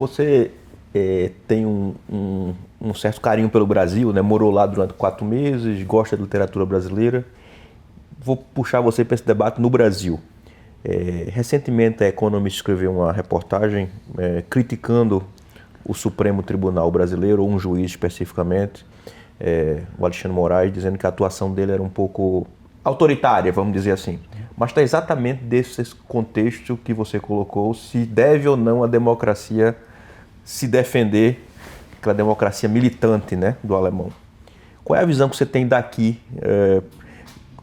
Você tem um certo carinho pelo Brasil, né? Morou lá durante 4 meses, gosta de literatura brasileira. Vou puxar você para esse debate no Brasil. Recentemente, a Economist escreveu uma reportagem criticando o Supremo Tribunal Brasileiro, ou um juiz especificamente, o Alexandre Moraes, dizendo que a atuação dele era um pouco autoritária, vamos dizer assim. Mas está exatamente desse contexto que você colocou, se deve ou não a democracia se defender, aquela democracia militante, né, do alemão. Qual é a visão que você tem daqui,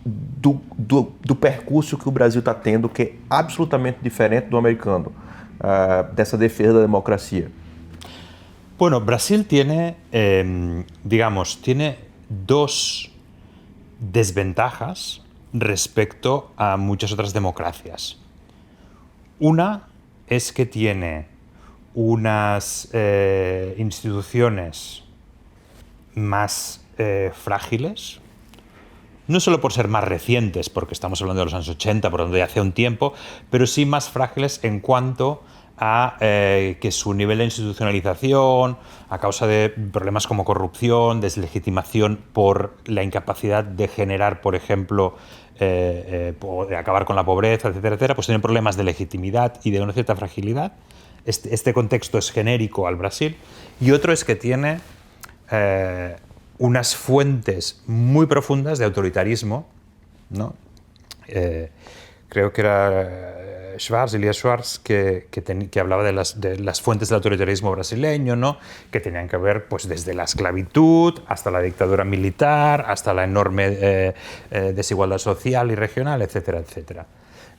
do percurso que o Brasil está tendo, que é absolutamente diferente do americano, dessa defesa da democracia? Bueno, Brasil tiene, tiene dos desventajas respecto a muchas otras democracias. Una es que tiene unas instituciones más frágiles, no solo por ser más recientes, porque estamos hablando de los años 80, por donde hace un tiempo, pero sí más frágiles en cuanto a que su nivel de institucionalización, a causa de problemas como corrupción, deslegitimación por la incapacidad de generar, por ejemplo, de acabar con la pobreza, etcétera, etcétera, pues tienen problemas de legitimidad y de una cierta fragilidad. Este contexto es genérico al Brasil. Y otro es que tiene unas fuentes muy profundas de autoritarismo, ¿no? Creo que era Elias Schwartz, que hablaba de las fuentes del autoritarismo brasileño, ¿no? Que tenían que ver pues, desde la esclavitud hasta la dictadura militar, hasta la enorme desigualdad social y regional, etcétera, etcétera.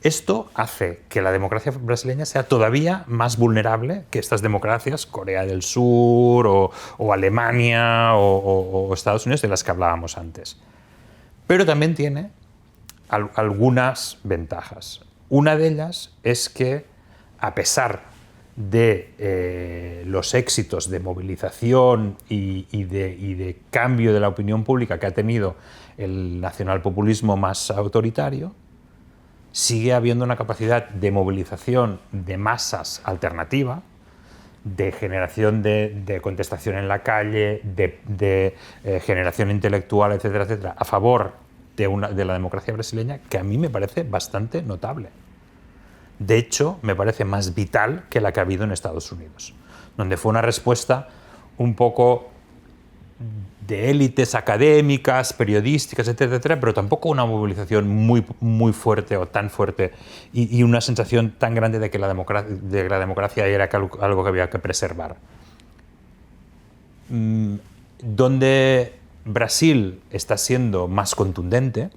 Esto hace que la democracia brasileña sea todavía más vulnerable que estas democracias, Corea del Sur o Alemania o Estados Unidos, de las que hablábamos antes. Pero también tiene algunas ventajas. Una de ellas es que, a pesar de los éxitos de movilización y de cambio de la opinión pública que ha tenido el nacionalpopulismo más autoritario, sigue habiendo una capacidad de movilización de masas alternativa, de generación de contestación en la calle, de generación intelectual, etcétera, etcétera, a favor de la democracia brasileña, que a mí me parece bastante notable. De hecho, me parece más vital que la que ha habido en Estados Unidos, donde fue una respuesta un poco de élites académicas, periodísticas, etcétera, etcétera, pero tampoco una movilización muy fuerte o tan fuerte y una sensación tan grande de que la democracia era algo que había que preservar. Donde Brasil está siendo más contundente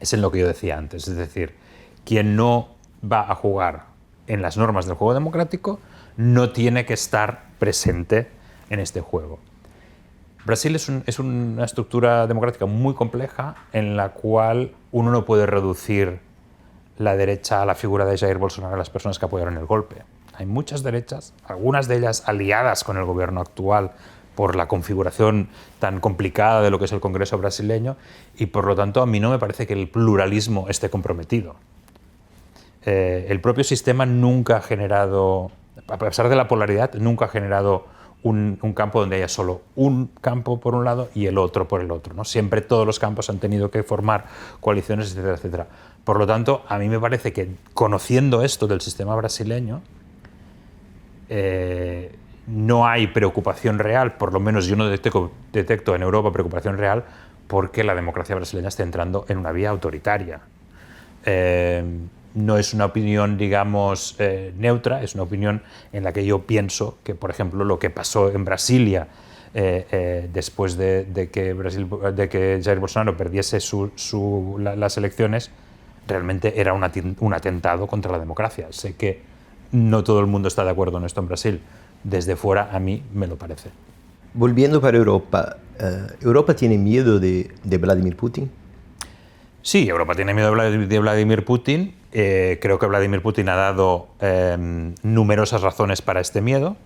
es en lo que yo decía antes, es decir, quien no va a jugar en las normas del juego democrático no tiene que estar presente en este juego. Brasil es una estructura democrática muy compleja en la cual uno no puede reducir la derecha a la figura de Jair Bolsonaro, a las personas que apoyaron el golpe. Hay muchas derechas, algunas de ellas aliadas con el gobierno actual por la configuración tan complicada de lo que es el Congreso brasileño, y por lo tanto a mí no me parece que el pluralismo esté comprometido. El propio sistema nunca ha generado, a pesar de la polaridad, nunca ha generado un campo donde haya solo un campo por un lado y el otro por el otro, ¿no? Siempre todos los campos han tenido que formar coaliciones, etcétera, etcétera. Por lo tanto, a mí me parece que, conociendo esto del sistema brasileño, no hay preocupación real, por lo menos yo no detecto en Europa preocupación real porque la democracia brasileña esté entrando en una vía autoritaria. No es una opinión, digamos, neutra, es una opinión en la que yo pienso que, por ejemplo, lo que pasó en Brasilia después de que Jair Bolsonaro perdiese las elecciones, realmente era un atentado contra la democracia. Sé que no todo el mundo está de acuerdo en esto en Brasil. Desde fuera, a mí me lo parece. Volviendo para Europa, ¿Europa tiene miedo de Vladimir Putin? Sí, Europa tiene miedo de Vladimir Putin. Creo que Vladimir Putin ha dado numerosas razones para este miedo,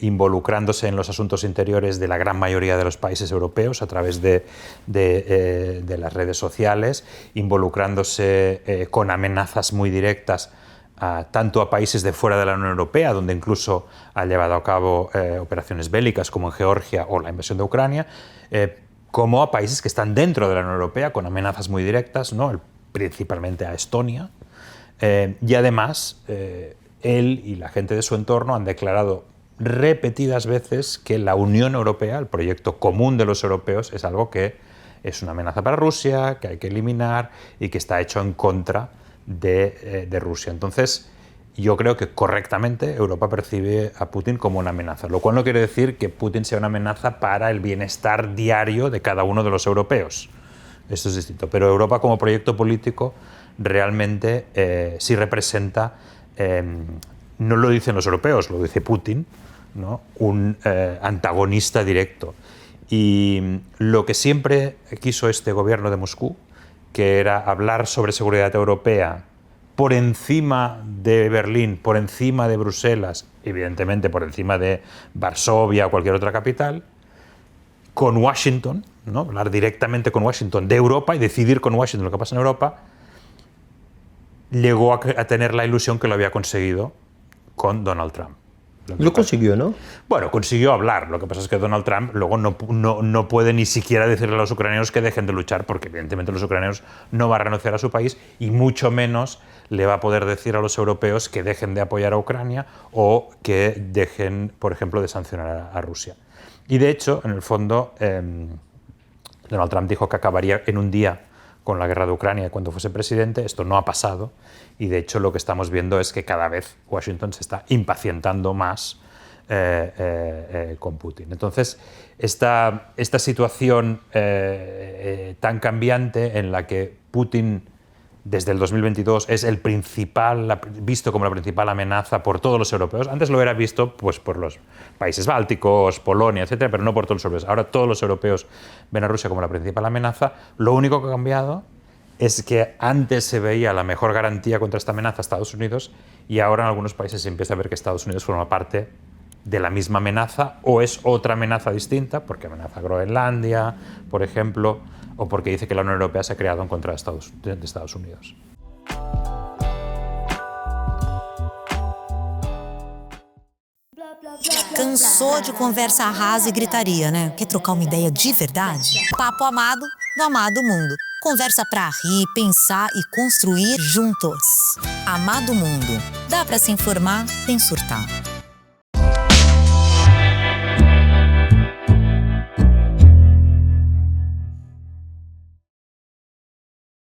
involucrándose en los asuntos interiores de la gran mayoría de los países europeos a través de las redes sociales, involucrándose con amenazas muy directas tanto a países de fuera de la Unión Europea, donde incluso ha llevado a cabo operaciones bélicas como en Georgia o la invasión de Ucrania, como a países que están dentro de la Unión Europea con amenazas muy directas, ¿no? Principalmente a Estonia. Y además, él y la gente de su entorno han declarado repetidas veces que la Unión Europea, el proyecto común de los europeos, es algo que es una amenaza para Rusia, que hay que eliminar y que está hecho en contra de Rusia. Entonces, yo creo que correctamente Europa percibe a Putin como una amenaza, lo cual no quiere decir que Putin sea una amenaza para el bienestar diario de cada uno de los europeos. Esto es distinto. Pero Europa como proyecto político realmente sí representa, no lo dicen los europeos, lo dice Putin, ¿no? Un antagonista directo. Y lo que siempre quiso este gobierno de Moscú, que era hablar sobre seguridad europea por encima de Berlín, por encima de Bruselas, evidentemente por encima de Varsovia o cualquier otra capital, con Washington, ¿no? Hablar directamente con Washington de Europa y decidir con Washington lo que pasa en Europa, llegó a tener la ilusión que lo había conseguido con Donald Trump. Lo consiguió, ¿no? Bueno, consiguió hablar. Lo que pasa es que Donald Trump luego no puede ni siquiera decirle a los ucranianos que dejen de luchar, porque evidentemente los ucranianos no van a renunciar a su país y mucho menos le va a poder decir a los europeos que dejen de apoyar a Ucrania o que dejen, por ejemplo, de sancionar a Rusia. Y de hecho, en el fondo, Donald Trump dijo que acabaría en un día con la guerra de Ucrania cuando fuese presidente. Esto no ha pasado y de hecho lo que estamos viendo es que cada vez Washington se está impacientando más con Putin. Entonces, esta situación tan cambiante en la que Putin desde el 2022 es el principal, visto como la principal amenaza por todos los europeos. Antes lo era visto pues, por los países bálticos, Polonia, etcétera, pero no por todos los europeos. Ahora todos los europeos ven a Rusia como la principal amenaza. Lo único que ha cambiado es que antes se veía la mejor garantía contra esta amenaza a Estados Unidos y ahora en algunos países se empieza a ver que Estados Unidos forma parte de la misma amenaza o es otra amenaza distinta, porque amenaza a Groenlandia, por ejemplo, o porque dice que la Unión Europea se ha creado en contra de Estados Unidos. Cansou de conversa rasa e gritaria, né? Quer trocar uma ideia de verdade? Papo Amado, do Amado Mundo. Conversa pra rir, pensar e construir juntos. Amado Mundo. Dá pra se informar sem surtar.